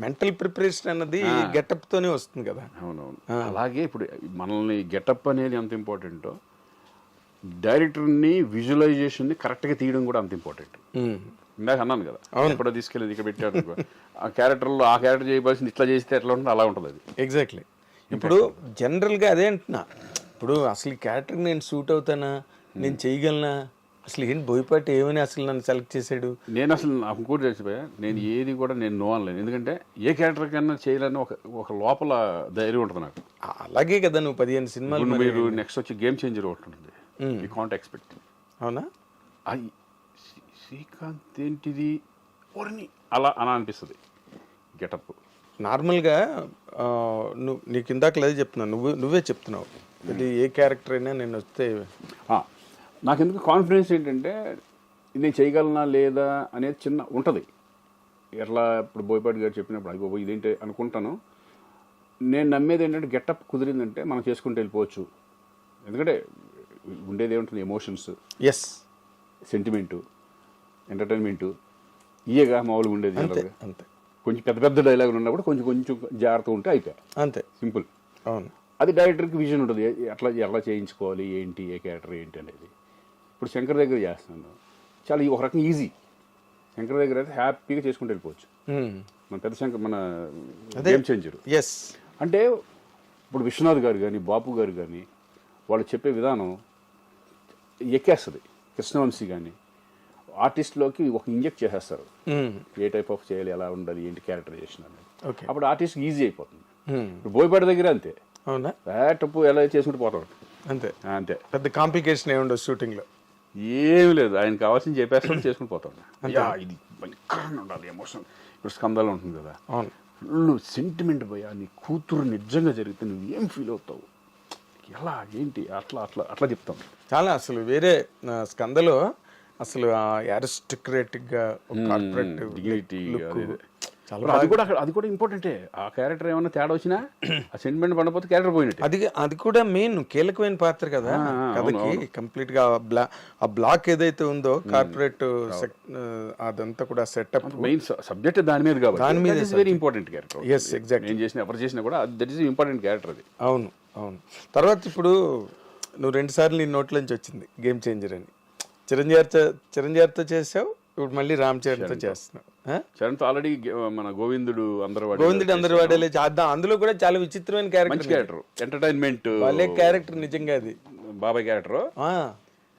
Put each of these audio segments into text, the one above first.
Mental preparation అన్నది getup తోనే వస్తుంది కదా. అవునవును. అలాగే ఇప్పుడు మనల్ని గెటప్ అనేది ఎంత ఇంపార్టెంటో డైరెక్టర్ని విజువలైజేషన్ని కరెక్ట్గా తీయడం కూడా అంత ఇంపార్టెంట్. ఇందాక అన్నాను కదా, ఎప్పుడో తీసుకెళ్ళి ఇక్కడ పెట్టాడు ఆ క్యారెక్టర్లో ఆ క్యారెక్టర్ చేయవలసింది ఇట్లా చేస్తే ఎట్లా ఉంటుంది అలా ఉంటుంది అది. ఎగ్జాక్ట్లీ. ఇప్పుడు జనరల్గా అదే అంటున్నా, ఇప్పుడు అసలు ఈ క్యారెక్టర్ నేను సూట్ అవుతానా, నేను చేయగలనా, అసలు ఏంటి బోయపాటి ఏమని అసలు నన్ను సెలెక్ట్ చేశాడు. నేను అసలు నాకు కూడా తెలిసిపోయా, నేను ఏది కూడా నేను నో అనలేను. ఎందుకంటే ఏ క్యారెక్టర్ కన్నా చేయాలని ఒక లోపల ధైర్యం ఉంటుంది నాకు. అలాగే కదా నువ్వు 15 సినిమాలు. మీరు నెక్స్ట్ వచ్చి గేమ్ చేంజర్ ఒకటి ఉంటుంది, యూ కాంట్ ఎక్స్పెక్ట్. అవునా? అది శ్రీకాంత్ ఏంటిది ఓర్ని అలా అనిపిస్తుంది గెటప్. నార్మల్గా నీకు ఇందాక లేదు చెప్తున్నావు, నువ్వే చెప్తున్నావు ఇది ఏ క్యారెక్టర్ అయినా నేను వస్తే నాకు ఎందుకు కాన్ఫిడెన్స్ ఏంటంటే నేను చేయగలనా లేదా అనేది చిన్న ఉంటుంది. ఎట్లా ఇప్పుడు బోయపాటి గారు చెప్పినప్పుడు అది బాబు ఇదేంటి అనుకుంటాను. నేను నమ్మేది ఏంటంటే గెటప్ కుదిరిందంటే మనం చేసుకుంటూ వెళ్ళిపోవచ్చు. ఎందుకంటే ఉండేది ఏముంటుంది, ఎమోషన్స్, ఎస్, సెంటిమెంటు, ఎంటర్టైన్మెంటు, ఇయేగా మామూలుగా ఉండేది. అంతే. కొంచెం పెద్ద పెద్ద డైలాగులు ఉన్నప్పుడు కొంచెం కొంచెం జాగ్రత్త ఉంటే అయిపోయాయి, అంతే, సింపుల్. అవును. అది డైరెక్టర్కి విజన్ ఉంటుంది, ఎలా చేయించుకోవాలి, ఏంటి, ఏ క్యారెక్టర్ ఏంటి అనేది. ఇప్పుడు శంకర్ దగ్గర చేస్తున్నాను, చాలా ఒక రకంగా ఈజీ. శంకర్ దగ్గర అయితే హ్యాపీగా చేసుకుంటూ వెళ్ళిపోవచ్చు. మన పెద్ద శంకర్, మన గేమ్ చేంజర్. ఎస్. అంటే ఇప్పుడు విశ్వనాథ్ గారు కానీ బాపు గారు కానీ వాళ్ళు చెప్పే విధానం ఎక్కేస్తుంది. కృష్ణవంశీ కానీ ఆర్టిస్ట్లోకి ఒక ఇంజెక్ట్ చేసేస్తారు, ఏ టైప్ ఆఫ్ చేయాలి, ఎలా ఉండాలి, ఏంటి క్యారెక్టరైజేషన్ అనేది. అప్పుడు ఆర్టిస్ట్ ఈజీ అయిపోతుంది. ఇప్పుడు బోయపాటి దగ్గర అంతే, అవునా, టప్పు ఎలా చేసుకుంటూ పోతాడు, అంతే అంతే. పెద్ద కాంప్లికేషన్ ఏముండదు షూటింగ్లో, ఏమి లేదు. ఆయన కావాల్సింది చెప్పేస్తాడు, చేసుకుని పోతాడు. ఇది భయంకరంగా ఉండాలి ఎమోషన్. ఇప్పుడు స్కందాలు ఉంటుంది కదా, అవును, ఫుల్ సెంటిమెంట్ పోయా, నీ కూతురు నిజంగా జరిగితే నువ్వు ఏం ఫీల్ అవుతావు, ఎలా ఏంటి, అట్లా అట్లా అట్లా చెప్తాం. చాలా అసలు వేరే స్కందలో అసలు అరిస్టోక్రాటిక్గా కార్పొరేటివ్ డిగ్నిటీ అది కూడా ఇంపార్టెంటే. ఆ క్యారెక్టర్ ఏమైనా తేడా వచ్చినా ఆ సెంటిమెంట్ పడిపోతే క్యారెక్టర్ పోయినట్టు. అది కూడా మెయిన్ కీలకమైన పాత్ర కదా కథకి. కంప్లీట్ గా ఆ బ్లాక్ ఏదైతే ఉందో కార్పొరేట్ అదంతా కూడా సెటప్, మెయిన్ సబ్జెక్ట్ దాని మీద కాబట్టి దాని మీద very important character. Yes, exact. నేను చేసిన ఎవరు చేసినా కూడా దట్ ఈస్ ఇంపార్టెంట్ క్యారెక్టర్ అది. అవును, అవును. తర్వాత ఇప్పుడు నువ్వు 2 సార్లు నీ నోట్లోంచి వచ్చింది గేమ్ చేంజర్ అని. చిరంజీవితో చేసావు, ఇప్పుడు మళ్ళీ రామ్ చరణ్తో చేస్తున్నావు. చరణ్తో ఆల్రెడీ మన గోవిందుడు అందరు వాడేలే, అందులో కూడా చాలా విచిత్రమైన క్యారెక్టర్, ఎంటర్టైన్మెంట్ వాళ్ళే క్యారెక్టర్ నిజంగా. అది బాబాయ్ క్యారెక్టర్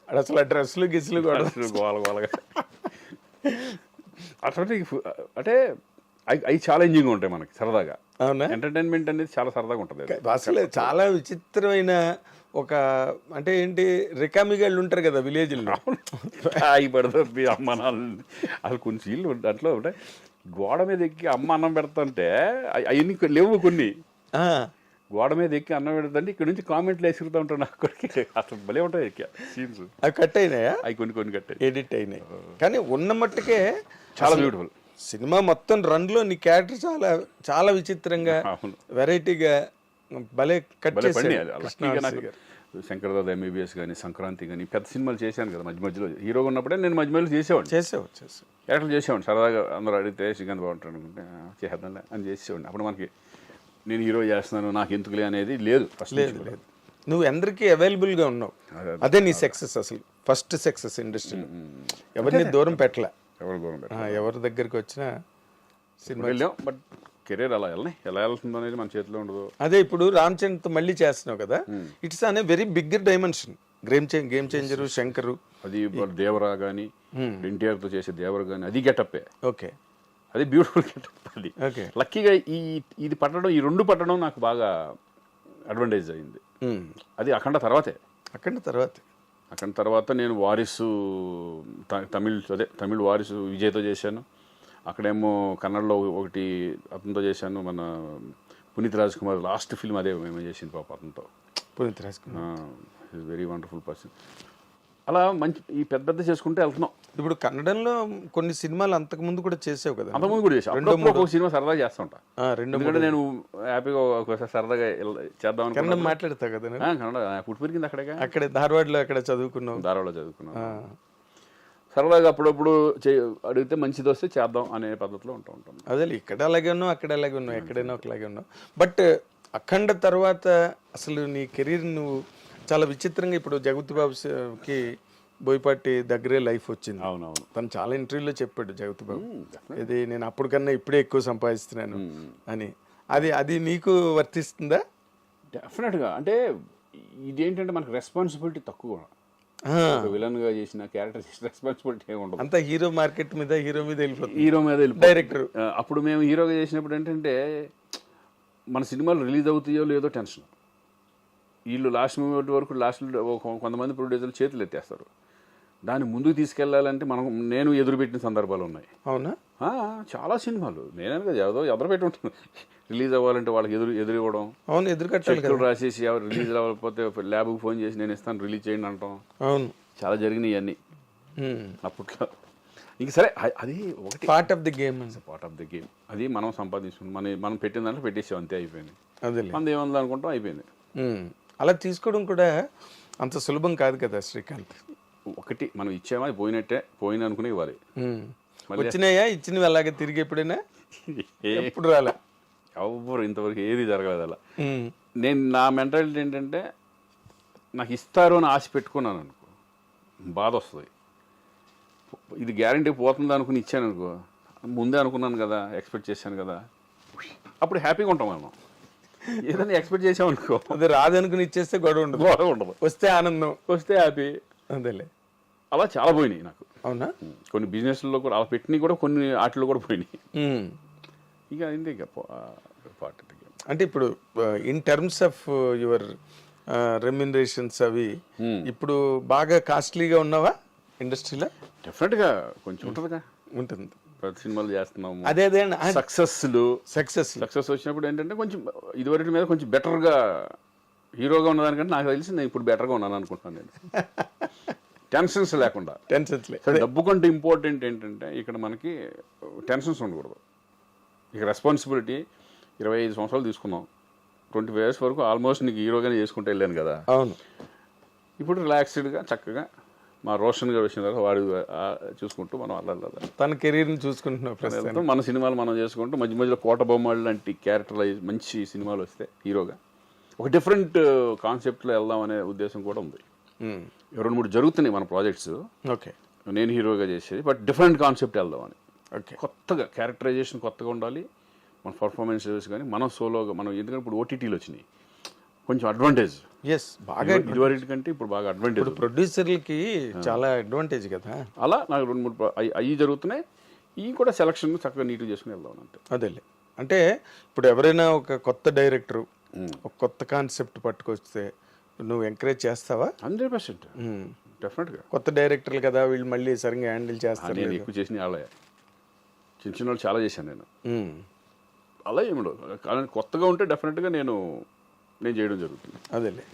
అసలు డ్రెస్సులు గిస్సులు గోలగా అటువంటి. అంటే అవి ఛాలెంజింగ్ ఉంటాయి మనకి సరదాగా. అవునా? ఎంటర్టైన్మెంట్ అనేది చాలా సరదాగా ఉంటుంది. అసలు చాలా విచిత్రమైన ఒక అంటే ఏంటి, రికామిగాళ్ళు ఉంటారు కదా విలేజ్లో, పడుతుంది అమ్మ నాన్న. అసలు కొన్ని సీన్లు దాంట్లో ఉంటాయి, గోడ మీద ఎక్కి అమ్మ అన్నం పెడతాంటే అవన్నీ లేవు కొన్ని. గోడ మీద ఎక్కి అన్నం పెడతాంటే ఇక్కడ నుంచి కామెంట్లు వేసుకుతూ ఉంటాను నాకు. అసలు భలే ఉంటాయి సీన్స్. అవి కట్ అయినాయా? అవి కొన్ని కట్ ఎడిట్ అయినాయి. కానీ ఉన్న మట్టుకే చాలా బ్యూటిఫుల్. సినిమా మొత్తం రన్లో నీ క్యారెక్టర్ చాలా చాలా విచిత్రంగా, వెరైటీగా భలే కట్ చేశాడు. శంకర్ దాదా ఎంబీబీఎస్ కానీ, సంక్రాంతి కానీ పెద్ద సినిమాలు చేశాను కదా మధ్యలో. హీరోగా ఉన్నప్పుడే నేను మధ్యలో చేసేవాడిని క్యారెక్టర్ చేసేవాడిని. సరదాగా అందరూ అడిగితే శ్రీకాంత్ బాగుంటాడు అనుకుంటే చేద్దాంలే అని చేసేవాడిని. అప్పుడు మనకి నేను హీరో చేస్తున్నాను నాకు ఎందుకులే అనేది లేదు. లేదు, నువ్వు అందరికీ అవైలబుల్గా ఉన్నావు. అదే నీ సక్సెస్, అసలు ఫస్ట్ సక్సెస్ ఇండస్ట్రీలో. ఎవరిని దూరం పెట్టలే, ఎవరి దగ్గరికి వచ్చినా సినిమా వెళ్ళాం. బట్ కెరీర్ ఎలా వెళ్తుందో అనేది మన చేతిలో ఉండదు. అదే ఇప్పుడు రామ్ చరణ్తో మళ్ళీ చేస్తున్నావు కదా, ఇట్స్ అనే very bigger dimension. Game changer, Shankar, అది దేవరా కానీ, ఎన్టీఆర్తో చేసే దేవర కానీ అది గెటప్పే. ఓకే, అది బ్యూటిఫుల్ గెటప్. అది లక్కీగా ఇది పట్టడం, ఈ 2 పట్టడం నాకు బాగా అడ్వాంటేజ్ అయింది. అది అఖండ తర్వాత నేను వారిసు తమిళ్ వారిసు విజయ్తో చేశాను. అక్కడేమో కన్నడలో ఒకటి అతనితో చేశాను, మన పునీత్ రాజ్ కుమార్ లాస్ట్ ఫిల్మ్ అదే మేము చేసింది పాప అతనితో. Puneeth Raj Kumar is very wonderful person. అలా మంచి ఈ పెద్ద చేసుకుంటే వెళ్తున్నాం. ఇప్పుడు కన్నడంలో కొన్ని సినిమాలు అంతకుముందు కూడా చేసావు కదా? అంతకుముందు కూడా చేసాను. ఒక సినిమా సరదాగా చేస్తూ ఉంటా. ఎందుకంటే నేను హ్యాపీగా ఒకసారి సరదాగా చేద్దాం కన్నడం మాట్లాడతావు కదా? కన్నడ పుట్టి పెరిగింది అక్కడే ధారవాడలో చదువుకున్నావు. ధారవాడలో చదువుకున్నాను. సరదాగా అప్పుడప్పుడు అడిగితే మంచిది వస్తే చేద్దాం అనే పద్ధతిలో ఉంటాం. అదే ఇక్కడ అలాగే ఉన్నావు, అక్కడ అలాగే ఉన్నావు, ఎక్కడైనా ఒకలాగే ఉన్నావు. బట్ అఖండ తర్వాత అసలు నీ కెరీర్ నువ్వు చాలా విచిత్రంగా ఇప్పుడు జగపతి బాబుకి బోయపాటి దగ్గరే లైఫ్ వచ్చింది. అవునవును. తను చాలా ఇంటర్వ్యూలో చెప్పాడు జగపతి బాబు, ఇది నేను అప్పుడు కన్నా ఇప్పుడే ఎక్కువ సంపాదిస్తున్నాను అని. అది నీకు వర్తిస్తుందా? డెఫినెట్గా. అంటే ఇదేంటంటే మనకు రెస్పాన్సిబిలిటీ తక్కువ. విలన్ గా చేసిన క్యారెక్టర్ చేసిన రెస్పాన్సిబిలిటీ ఏమి ఉండదు. అంతా హీరో మార్కెట్ మీద హీరో మీద వెళ్ళిపోతుంది. హీరో మీద డైరెక్టర్. అప్పుడు మేము హీరోగా చేసినప్పుడు ఏంటంటే మన సినిమాలు రిలీజ్ అవుతాయో లేదో టెన్షన్. వీళ్ళు లాస్ట్ మూమెంట్ వరకు లాస్ట్లో కొంతమంది ప్రొడ్యూసర్లు చేతులు ఎత్తేస్తారు. దాన్ని ముందుకు తీసుకెళ్లాలంటే నేను ఎదురుపెట్టిన సందర్భాలు ఉన్నాయి. అవునా? చాలా సినిమాలు నేనే కదా ఎదురు పెట్టి ఉంటాను. రిలీజ్ అవ్వాలంటే వాళ్ళకి ఎదురు ఇవ్వడం. అవును, ఎదురు కట్టాలి. రాసేసి ఎవరు రిలీజ్ అవ్వకపోతే ల్యాబ్కి ఫోన్ చేసి నేను ఇస్తాను రిలీజ్ చేయండి అంటాం. అవును, చాలా జరిగినాయి అన్నీ అప్పట్లో. ఇంక సరే, అది ఒకటి part of the game. Part of the game. అది మనం సంపాదించుకున్నాం. మనం పెట్టిన దాంట్లో పెట్టేసాం, అంతే, అయిపోయింది. అదే మనది ఏముంది అనుకుంటాం, అయిపోయింది. అలా తీసుకోవడం కూడా అంత సులభం కాదు కదా శ్రీకాంత్. ఒకటి మనం ఇచ్చామా, అది పోయిన అనుకునే ఇవ్వాలి. వచ్చినాయా, ఇచ్చినవి అలాగే తిరిగి ఎప్పుడైనా ఎప్పుడు రాలే. ఎవరు ఇంతవరకు ఏది జరగలేదు అలా. నా మెంటాలిటీ ఏంటంటే నాకు ఇస్తారు అని ఆశ పెట్టుకున్నాను అనుకో, బాధ వస్తుంది. ఇది గ్యారంటీ పోతుంది అనుకుని ఇచ్చాను అనుకో, ముందే అనుకున్నాను కదా, ఎక్స్పెక్ట్ చేశాను కదా, అప్పుడు హ్యాపీగా ఉంటాం మనం. ఏదైనా ఎక్స్పెక్ట్ చేసామనుకో, అది రాదనుకుని ఇచ్చేస్తే గొడవ ఉండదు. వస్తే ఆనందం, వస్తే హ్యాపీ. అదేలే. అలా చాలా పోయినాయి నాకు. అవునా? కొన్ని బిజినెస్లో కూడా అలా పెట్టినవి కూడా కొన్ని వాటిలో కూడా పోయినాయి. ఇక అయింది. ఇక పార్ట్. అంటే ఇప్పుడు in terms of your remunerations అవి ఇప్పుడు బాగా కాస్ట్లీగా ఉన్నావా ఇండస్ట్రీలో? డెఫినెట్గా కొంచెం ఉంటుందిగా. ఉంటుంది. ప్రతి సినిమాలు చేస్తున్నాము. అదే సక్సెస్ వచ్చినప్పుడు ఏంటంటే కొంచెం ఇదివరకు మీద కొంచెం బెటర్గా హీరోగా ఉన్నదానికంటే నాకు తెలిసి నేను ఇప్పుడు బెటర్గా ఉన్నాను అనుకుంటున్నాను. నేను టెన్షన్స్ లేకుండా. డబ్బు కంటే ఇంపార్టెంట్ ఏంటంటే ఇక్కడ మనకి టెన్షన్స్ ఉండకూడదు. ఇక రెస్పాన్సిబిలిటీ 25 సంవత్సరాలు తీసుకున్నాం, 25 years వరకు ఆల్మోస్ట్ నీకు హీరోగానే చేసుకుంటూ వెళ్ళాను కదా. అవును. ఇప్పుడు రిలాక్స్డ్గా చక్కగా మా రోషన్ గారు వచ్చిన తర్వాత వాడు చూసుకుంటూ మనం అలా తన కెరీర్ని చూసుకుంటున్నాం. మన సినిమాలు మనం చేసుకుంటూ మధ్య మధ్యలో కోట బొమ్మలు లాంటి క్యారెక్టరైజ్ మంచి సినిమాలు వస్తే హీరోగా ఒక డిఫరెంట్ కాన్సెప్ట్లో వెళ్దాం అనే ఉద్దేశం కూడా ఉంది. 2-3 జరుగుతున్నాయి మన ప్రాజెక్ట్స్. ఓకే, నేను హీరోగా చేసేది, బట్ డిఫరెంట్ కాన్సెప్ట్ వెళ్దామని. ఓకే, కొత్తగా క్యారెక్టరైజేషన్ కొత్తగా ఉండాలి. మన పర్ఫార్మెన్సెస్ కానీ మనం సోలోగా మనం, ఎందుకంటే ఇప్పుడు ఓటీటీలు వచ్చినాయి, కొంచెం అడ్వాంటేజ్. బాగా ఇదివరకు కంటే ఇప్పుడు బాగా అడ్వాంటేజ్. ప్రొడ్యూసర్లకి చాలా అడ్వాంటేజ్ కదా. అలా నాకు 2-3 అవి జరుగుతున్నాయి. ఇవి కూడా సెలక్షన్ చక్కగా నీట్గా చేసుకుని వెళ్దాం అంతే. అదేలే. అంటే ఇప్పుడు ఎవరైనా ఒక కొత్త డైరెక్టరు ఒక కొత్త కాన్సెప్ట్ పట్టుకొస్తే నువ్వు ఎంకరేజ్ చేస్తావా? 100% డెఫినెట్గా. కొత్త డైరెక్టర్లు కదా, వీళ్ళు మళ్ళీ సరిగ్గా హ్యాండిల్ చేస్తారు. నేను ఎక్కువ చేసిన వాళ్ళే, చిన్న వాళ్ళు చాలా చేశాను నేను. అలా ఏమిడో కానీ కొత్తగా ఉంటే డెఫినెట్గా నేను చేయడం జరుగుతుంది. అదేలే.